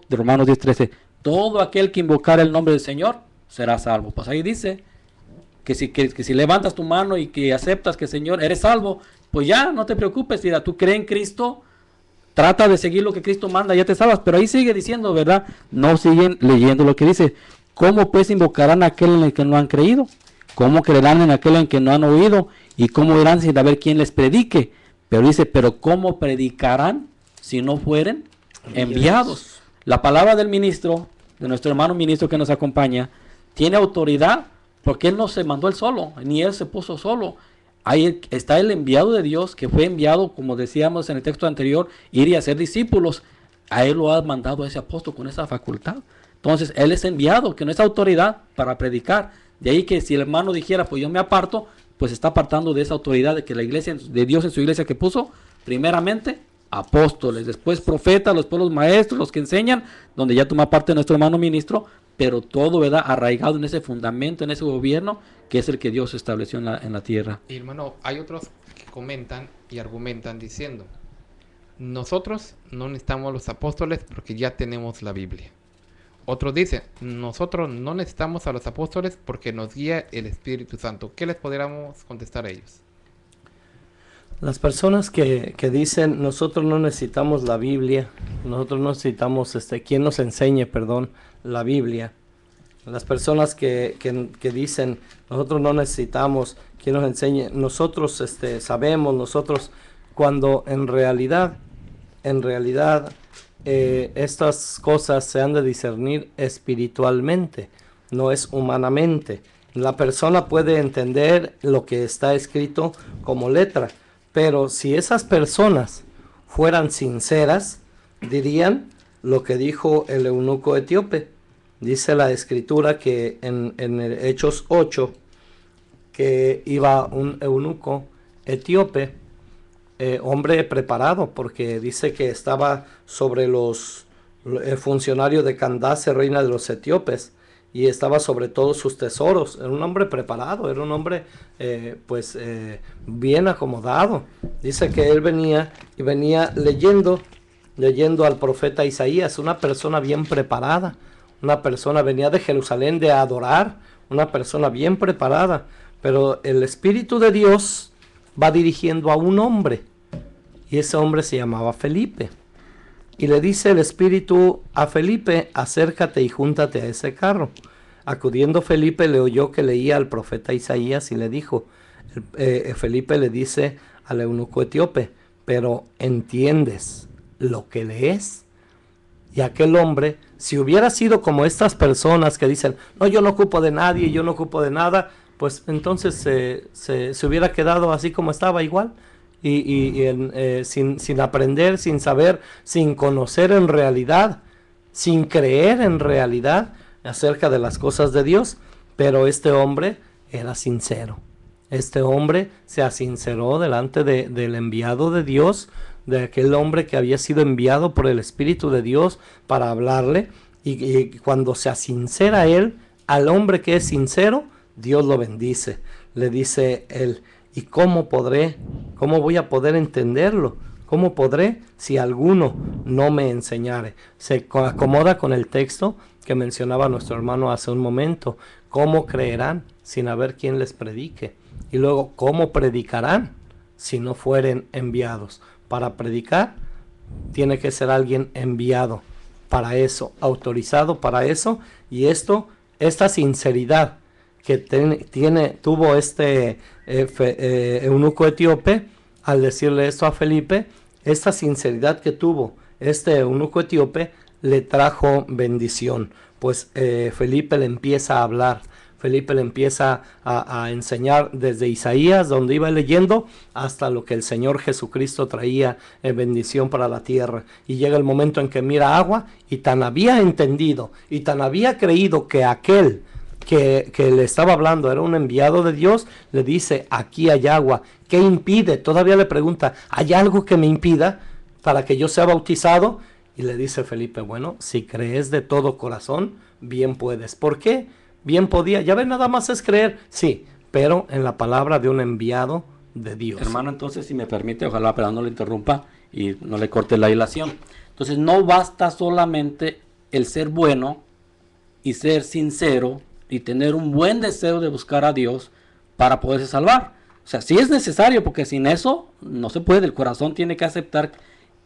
De Romanos 10:13. Todo aquel que invocara el nombre del Señor será salvo. Pues ahí dice que si levantas tu mano y que aceptas que Señor eres salvo, pues ya no te preocupes, mira, tú crees en Cristo, trata de seguir lo que Cristo manda, ya te salvas. Pero ahí sigue diciendo, ¿verdad? No siguen leyendo lo que dice. ¿Cómo pues invocarán a aquel en el que no han creído? ¿Cómo creerán en aquel en que no han oído? ¿Y cómo irán sin saber quién les predique? Pero dice, pero ¿cómo predicarán si no fueren enviados? La palabra del ministro, de nuestro hermano ministro que nos acompaña, tiene autoridad porque él no se mandó él solo, ni él se puso solo. Ahí está el enviado de Dios que fue enviado, como decíamos en el texto anterior, ir y hacer discípulos. A él lo ha mandado a ese apóstol con esa facultad. Entonces él es enviado, que no es autoridad para predicar. De ahí que si el hermano dijera, pues yo me aparto, pues está apartando de esa autoridad de que la iglesia, de Dios en su iglesia que puso, primeramente apóstoles, después profetas, después los maestros, los que enseñan, donde ya toma parte nuestro hermano ministro, pero todo, ¿verdad?, arraigado en ese fundamento, en ese gobierno, que es el que Dios estableció en la tierra. Y hermano, hay otros que comentan y argumentan diciendo, nosotros no necesitamos los apóstoles porque ya tenemos la Biblia. Otros dicen, nosotros no necesitamos a los apóstoles porque nos guía el Espíritu Santo. ¿Qué les podríamos contestar a ellos? Las personas que dicen, nosotros no necesitamos la Biblia, nosotros no necesitamos, quien nos enseñe, la Biblia. Las personas que dicen, nosotros no necesitamos quien nos enseñe, nosotros sabemos, nosotros, cuando en realidad, estas cosas se han de discernir espiritualmente, no es humanamente. La persona puede entender lo que está escrito como letra, pero si esas personas fueran sinceras, dirían lo que dijo el eunuco etíope. Dice la escritura que en Hechos 8, que iba un eunuco etíope, hombre preparado, porque dice que estaba sobre el funcionario de Candace, reina de los etíopes, y estaba sobre todos sus tesoros. Era un hombre preparado, era un hombre bien acomodado. Dice que él venía leyendo al profeta Isaías, una persona bien preparada, una persona venía de Jerusalén de adorar, una persona bien preparada, pero el Espíritu de Dios va dirigiendo a un hombre, y ese hombre se llamaba Felipe. Y le dice el Espíritu a Felipe, acércate y júntate a ese carro. Acudiendo Felipe, le oyó que leía al profeta Isaías y le dijo, Felipe le dice al eunuco etíope, pero ¿entiendes lo que lees? Y aquel hombre, si hubiera sido como estas personas que dicen, no, yo no ocupo de nadie, yo no ocupo de nada, pues entonces se hubiera quedado así como estaba, igual. Sin aprender, sin saber, sin conocer en realidad, sin creer en realidad acerca de las cosas de Dios. Pero este hombre era sincero. Este hombre se asinceró delante del enviado de Dios, de aquel hombre que había sido enviado por el Espíritu de Dios para hablarle, y cuando se asincera él, al hombre que es sincero, Dios lo bendice. Le dice él, ¿y cómo voy a poder entenderlo? ¿Cómo podré si alguno no me enseñare? Se acomoda con el texto que mencionaba nuestro hermano hace un momento. ¿Cómo creerán sin haber quien les predique? Y luego, ¿cómo predicarán si no fueren enviados? Para predicar tiene que ser alguien enviado para eso, autorizado para eso. Y esta sinceridad que tuvo este eunuco etíope al decirle esto a Felipe, esta sinceridad que tuvo este eunuco etíope le trajo bendición. Pues Felipe le empieza a hablar, Felipe le empieza a enseñar desde Isaías, donde iba leyendo, hasta lo que el Señor Jesucristo traía en bendición para la tierra. Y llega el momento en que mira agua, y tan había entendido y tan había creído que aquel que le estaba hablando era un enviado de Dios, le dice, aquí hay agua. ¿Qué impide? Todavía le pregunta, ¿hay algo que me impida para que yo sea bautizado? Y le dice Felipe, bueno, si crees de todo corazón, bien puedes. ¿Por qué? Bien podía. Ya ves, nada más es creer. Sí, pero en la palabra de un enviado de Dios. Hermano, entonces, si me permite, ojalá pero no le interrumpa y no le corte la hilación. Entonces, no basta solamente el ser bueno y ser sincero y tener un buen deseo de buscar a Dios para poderse salvar. O sea, sí es necesario, porque sin eso no se puede. El corazón tiene que aceptar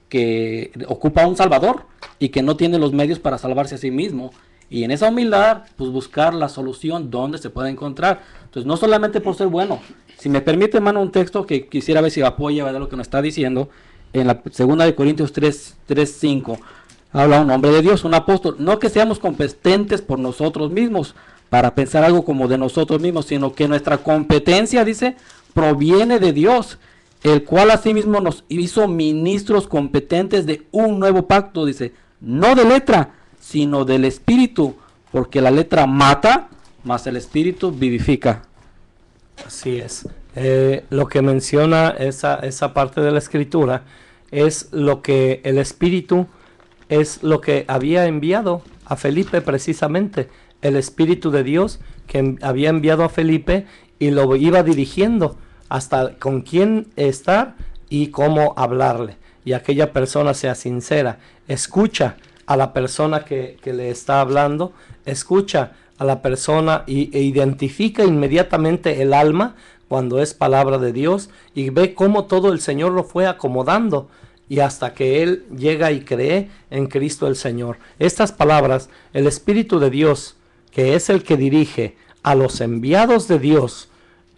que ocupa un Salvador y que no tiene los medios para salvarse a sí mismo. Y en esa humildad, pues buscar la solución donde se puede encontrar. Entonces, no solamente por ser bueno. Si me permite, hermano, un texto que quisiera ver si apoya, ¿verdad?, lo que nos está diciendo. En la 2 Corintios 3:5 habla un hombre de Dios, un apóstol. No que seamos competentes por nosotros mismos para pensar algo como de nosotros mismos, sino que nuestra competencia, dice, proviene de Dios, el cual asimismo nos hizo ministros competentes de un nuevo pacto, dice, no de letra, sino del Espíritu, porque la letra mata, mas el Espíritu vivifica. Así es. Lo que menciona esa parte de la Escritura es lo que el Espíritu es lo que había enviado a Felipe precisamente. El Espíritu de Dios que había enviado a Felipe y lo iba dirigiendo hasta con quién estar y cómo hablarle. Y aquella persona sea sincera, escucha a la persona que le está hablando, escucha a la persona e identifica inmediatamente el alma cuando es palabra de Dios y ve cómo todo el Señor lo fue acomodando y hasta que él llega y cree en Cristo el Señor. Estas palabras, el Espíritu de Dios, que es el que dirige a los enviados de Dios,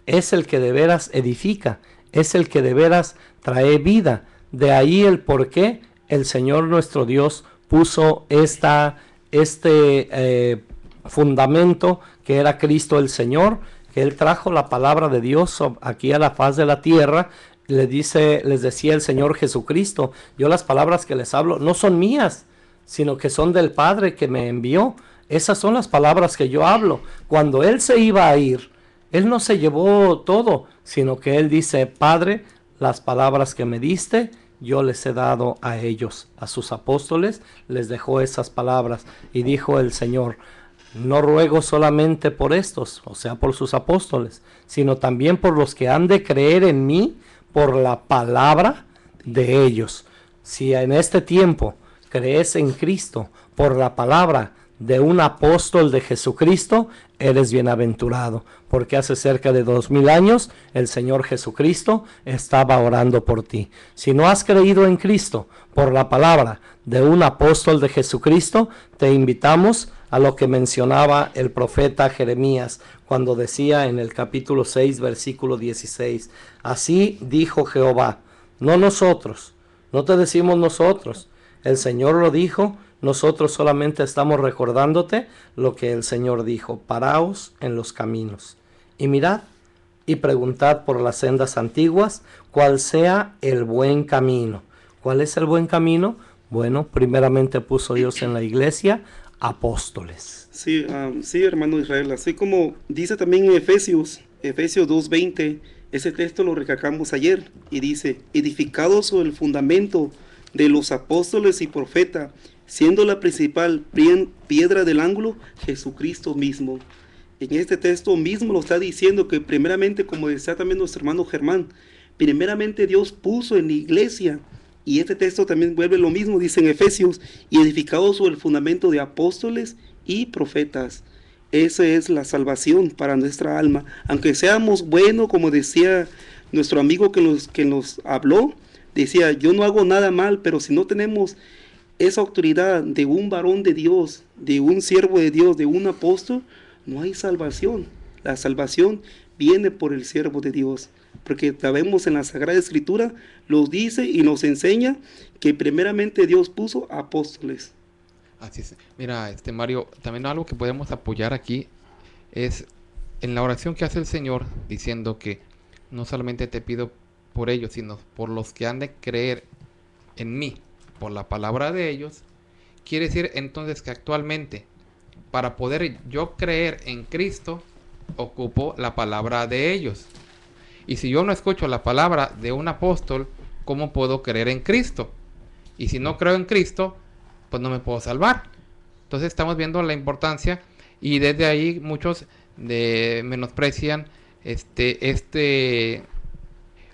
es el que de veras edifica, es el que de veras trae vida. De ahí el por qué el Señor nuestro Dios puso este fundamento que era Cristo el Señor, que Él trajo la palabra de Dios aquí a la faz de la tierra. Les decía el Señor Jesucristo, yo las palabras que les hablo no son mías, sino que son del Padre que me envió. Esas son las palabras que yo hablo. Cuando Él se iba a ir, Él no se llevó todo, sino que Él dice, Padre, las palabras que me diste, yo les he dado a ellos, a sus apóstoles, les dejó esas palabras. Y dijo el Señor, no ruego solamente por estos, o sea, por sus apóstoles, sino también por los que han de creer en mí, por la palabra de ellos. Si en este tiempo crees en Cristo, por la palabra de un apóstol de Jesucristo, eres bienaventurado, porque hace cerca de 2000 años el Señor Jesucristo estaba orando por ti. Si no has creído en Cristo por la palabra de un apóstol de Jesucristo, te invitamos a lo que mencionaba el profeta Jeremías cuando decía en el capítulo 6 versículo 16, así dijo Jehová, no nosotros, no te decimos nosotros, el Señor lo dijo. Nosotros solamente estamos recordándote lo que el Señor dijo. Paraos en los caminos y mirad y preguntad por las sendas antiguas cuál sea el buen camino. ¿Cuál es el buen camino? Bueno, primeramente puso Dios en la iglesia apóstoles. Sí, sí, hermano Israel. Así como dice también en Efesios 2:20, Ese texto lo recalcamos ayer y dice, edificado sobre el fundamento de los apóstoles y profetas, siendo la principal piedra del ángulo Jesucristo mismo. En este texto mismo lo está diciendo que primeramente, como decía también nuestro hermano Germán, primeramente Dios puso en la iglesia, y este texto también vuelve lo mismo, dice en Efesios, y edificado sobre el fundamento de apóstoles y profetas. Esa es la salvación para nuestra alma. Aunque seamos buenos, como decía nuestro amigo que nos habló, decía, yo no hago nada mal, pero si no tenemos esa autoridad de un varón de Dios, de un siervo de Dios, de un apóstol, no hay salvación. La salvación viene por el siervo de Dios, porque sabemos en la Sagrada Escritura, nos dice y nos enseña que primeramente Dios puso apóstoles. Así es. Mira, Mario, también algo que podemos apoyar aquí es en la oración que hace el Señor, diciendo que no solamente te pido por ellos, sino por los que han de creer en mí, por la palabra de ellos. Quiere decir entonces que actualmente, para poder yo creer en Cristo, ocupo la palabra de ellos. Y si yo no escucho la palabra de un apóstol, ¿cómo puedo creer en Cristo? Y si no creo en Cristo, pues no me puedo salvar. Entonces estamos viendo la importancia, y desde ahí muchos menosprecian este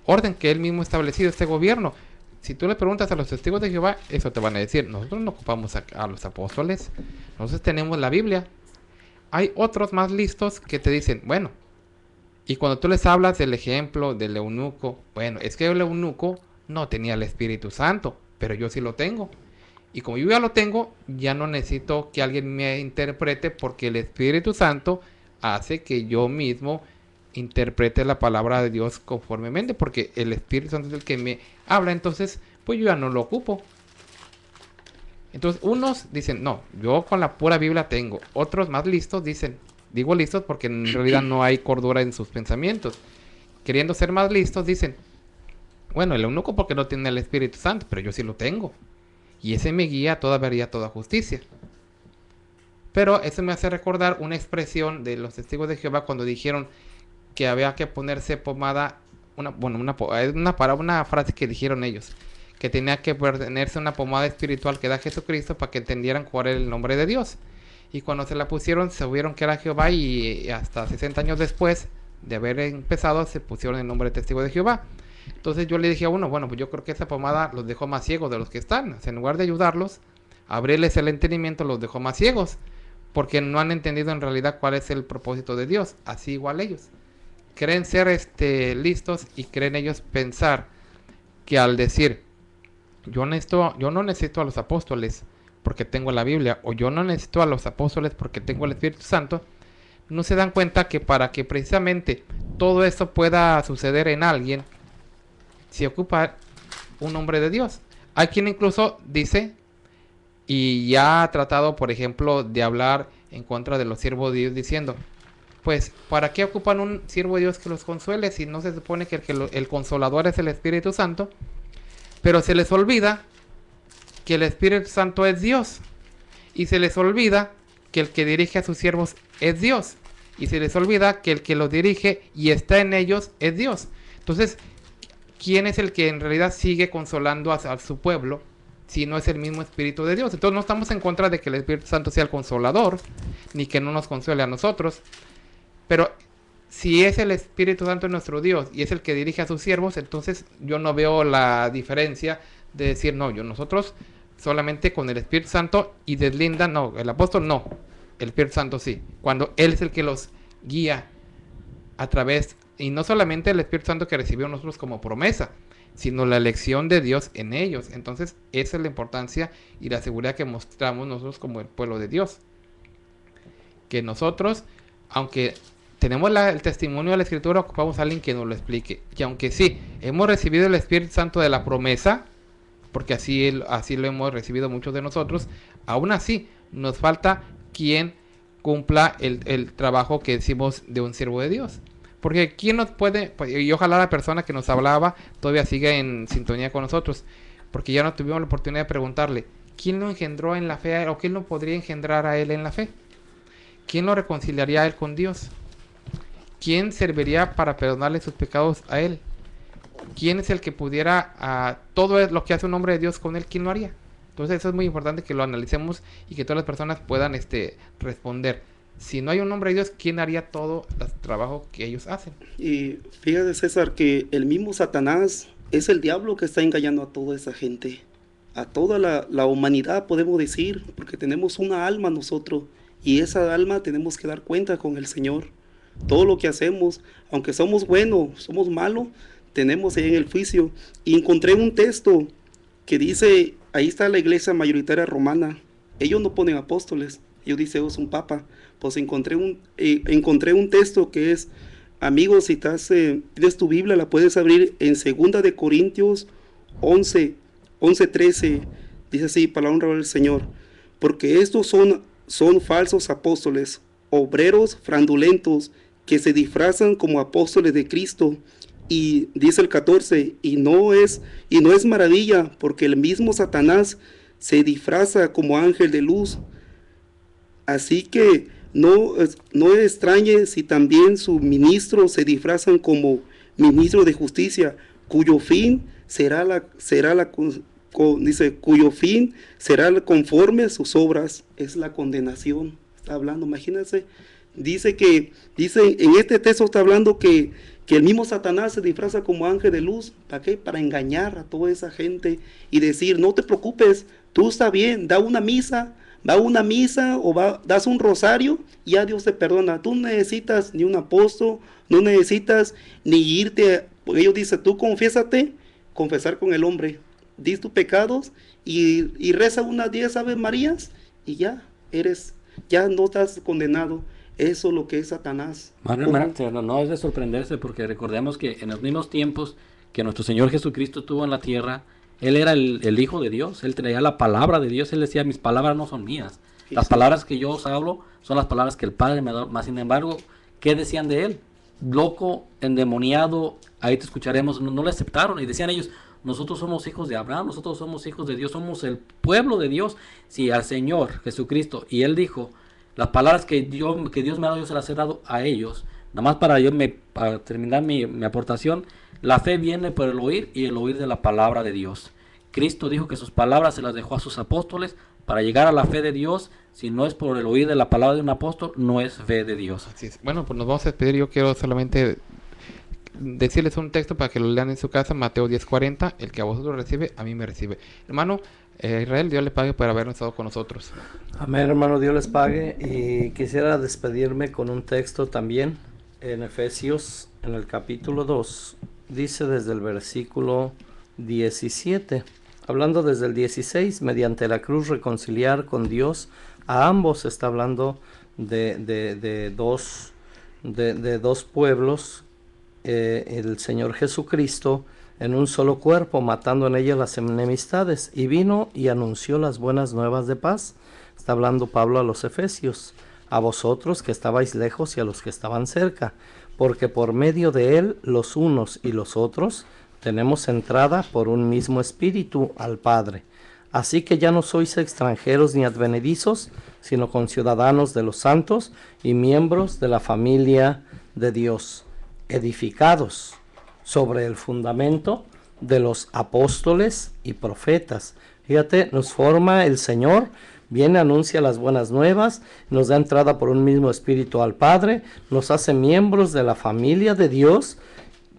orden que él mismo ha establecido, este gobierno. Si tú le preguntas a los testigos de Jehová, eso te van a decir, nosotros no ocupamos a los apóstoles, nosotros tenemos la Biblia. Hay otros más listos que te dicen, bueno, y cuando tú les hablas del ejemplo del eunuco, bueno, es que el eunuco no tenía el Espíritu Santo, pero yo sí lo tengo. Y como yo ya lo tengo, ya no necesito que alguien me interprete, porque el Espíritu Santo hace que yo mismo interprete la palabra de Dios conformemente, porque el Espíritu Santo es el que me habla. Entonces pues yo ya no lo ocupo. Entonces unos dicen, no, yo con la pura Biblia tengo. Otros más listos dicen, digo listos porque en realidad no hay cordura en sus pensamientos, queriendo ser más listos, dicen, bueno, el eunuco porque no tiene el Espíritu Santo, pero yo sí lo tengo, y ese me guía a toda verdad, toda justicia. Pero eso me hace recordar una expresión de los testigos de Jehová cuando dijeron que había que ponerse pomada, una frase que dijeron ellos, que tenía que ponerse una pomada espiritual que da Jesucristo para que entendieran cuál era el nombre de Dios. Y cuando se la pusieron, se vieron que era Jehová, y hasta 60 años después de haber empezado, se pusieron el nombre de testigo de Jehová. Entonces yo le dije a uno, bueno, pues yo creo que esa pomada los dejó más ciegos de los que están. O sea, en lugar de ayudarlos, abrirles el entendimiento, los dejó más ciegos, porque no han entendido en realidad cuál es el propósito de Dios. Así igual ellos creen ser listos, y creen ellos pensar que al decir yo no necesito a los apóstoles porque tengo la Biblia, o yo no necesito a los apóstoles porque tengo el Espíritu Santo, no se dan cuenta que para que precisamente todo esto pueda suceder en alguien, se ocupa un hombre de Dios. Hay quien incluso dice, y ya ha tratado, por ejemplo, de hablar en contra de los siervos de Dios, diciendo, pues, ¿para qué ocupan un siervo de Dios que los consuele si no se supone que el consolador es el Espíritu Santo? Pero se les olvida que el Espíritu Santo es Dios, y se les olvida que el que dirige a sus siervos es Dios, y se les olvida que el que los dirige y está en ellos es Dios. Entonces, ¿quién es el que en realidad sigue consolando a su pueblo si no es el mismo Espíritu de Dios? Entonces no estamos en contra de que el Espíritu Santo sea el consolador, ni que no nos consuele a nosotros, pero si es el Espíritu Santo nuestro Dios y es el que dirige a sus siervos, entonces yo no veo la diferencia de decir, no, nosotros solamente con el Espíritu Santo, y deslinda, no, el apóstol no, el Espíritu Santo sí, cuando Él es el que los guía a través, y no solamente el Espíritu Santo que recibió nosotros como promesa, sino la elección de Dios en ellos. Entonces esa es la importancia y la seguridad que mostramos nosotros como el pueblo de Dios, que nosotros, aunque tenemos el testimonio de la Escritura, ocupamos a alguien que nos lo explique. Y aunque sí, hemos recibido el Espíritu Santo de la promesa, porque así lo hemos recibido muchos de nosotros, aún así nos falta quien cumpla el trabajo que decimos de un siervo de Dios. Porque quién nos puede, y ojalá la persona que nos hablaba todavía siga en sintonía con nosotros, porque ya no tuvimos la oportunidad de preguntarle, ¿quién lo engendró en la fe, o quién lo podría engendrar a él en la fe? ¿Quién lo reconciliaría a él con Dios? ¿quién serviría para perdonarle sus pecados a él? ¿Quién es el que pudiera todo lo que hace un hombre de Dios con él? ¿Quién lo haría? Entonces eso es muy importante que lo analicemos y que todas las personas puedan responder. Si no hay un hombre de Dios, ¿quién haría todo el trabajo que ellos hacen? Y fíjate, César, que el mismo Satanás es el diablo que está engañando a toda esa gente, a toda la humanidad, podemos decir, porque tenemos una alma nosotros, y esa alma tenemos que dar cuenta con el Señor. Todo lo que hacemos, aunque somos buenos, somos malos, tenemos ahí en el juicio. Y encontré un texto que dice, ahí está la iglesia mayoritaria romana, ellos no ponen apóstoles, ellos dicen, es un papa. Pues encontré un texto que es, amigos, si tienes tu Biblia, la puedes abrir en 2 de Corintios 11:13, dice así, para la honra del Señor, porque estos son falsos apóstoles, obreros fraudulentos, que se disfrazan como apóstoles de Cristo. Y dice el 14, y no es maravilla, porque el mismo Satanás se disfraza como ángel de luz. Así que no extrañe si también sus ministros se disfrazan como ministros de justicia, cuyo fin cuyo fin será conforme a sus obras, es la condenación. Está hablando, imagínense, dice en este texto está hablando que el mismo Satanás se disfraza como ángel de luz. ¿Para qué? Para engañar a toda esa gente y decir, no te preocupes, tú está bien, va a una misa o das un rosario y ya Dios te perdona. Tú no necesitas ni un apóstol, no necesitas ni irte, porque ellos dicen, tú confesar con el hombre, dis tus pecados y reza unas 10 Ave Marías y ya no estás condenado. Eso es lo que es Satanás. No es de sorprenderse, porque recordemos que en los mismos tiempos que nuestro Señor Jesucristo estuvo en la tierra, Él era el Hijo de Dios, Él traía la palabra de Dios, Él decía, mis palabras no son mías, las palabras que yo os hablo son las palabras que el Padre me da. Más sin embargo, ¿qué decían de Él? Loco, endemoniado, ahí te escucharemos. No le aceptaron y decían ellos, nosotros somos hijos de Abraham, nosotros somos hijos de Dios, somos el pueblo de Dios. Sí, al Señor Jesucristo, y Él dijo, las palabras que Dios me ha dado, yo se las he dado a ellos. Nada más para terminar mi aportación, la fe viene por el oír y el oír de la palabra de Dios. Cristo dijo que sus palabras se las dejó a sus apóstoles para llegar a la fe de Dios. Si no es por el oír de la palabra de un apóstol, no es fe de Dios. Así es. Bueno, pues nos vamos a despedir. Yo quiero solamente decirles un texto para que lo lean en su casa, Mateo 10:40, el que a vosotros recibe, a mí me recibe. Hermano Israel, Dios le pague por habernos estado con nosotros. Amén, hermano, Dios les pague. Y quisiera despedirme con un texto también en Efesios, en el capítulo 2, dice desde el versículo 17, hablando desde el 16, mediante la cruz reconciliar con Dios a ambos. Está hablando de dos pueblos, el Señor Jesucristo en un solo cuerpo, matando en ellas las enemistades, y vino y anunció las buenas nuevas de paz. Está hablando Pablo a los Efesios, a vosotros que estabais lejos y a los que estaban cerca, porque por medio de él los unos y los otros tenemos entrada por un mismo espíritu al Padre. Así que ya no sois extranjeros ni advenedizos, sino conciudadanos de los santos y miembros de la familia de Dios, edificados sobre el fundamento de los apóstoles y profetas. Fíjate, nos forma el Señor, viene, anuncia las buenas nuevas, nos da entrada por un mismo espíritu al Padre, nos hace miembros de la familia de Dios,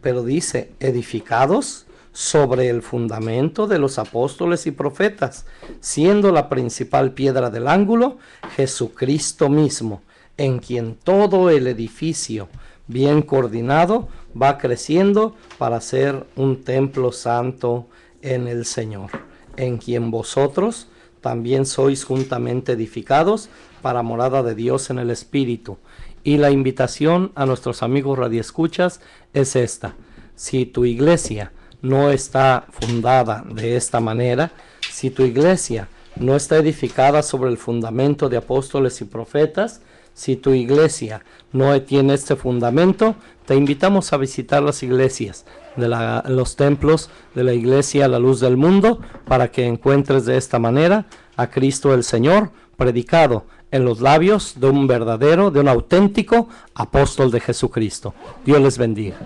pero dice, edificados sobre el fundamento de los apóstoles y profetas, siendo la principal piedra del ángulo Jesucristo mismo, en quien todo el edificio bien coordinado va creciendo para ser un templo santo en el Señor, en quien vosotros también sois juntamente edificados para morada de Dios en el Espíritu. Y la invitación a nuestros amigos radioescuchas es esta: si tu iglesia no está fundada de esta manera, si tu iglesia no está edificada sobre el fundamento de apóstoles y profetas, si tu iglesia no tiene este fundamento, te invitamos a visitar las iglesias, los templos de la iglesia La Luz del Mundo, para que encuentres de esta manera a Cristo el Señor predicado en los labios de un verdadero, de un auténtico apóstol de Jesucristo. Dios les bendiga.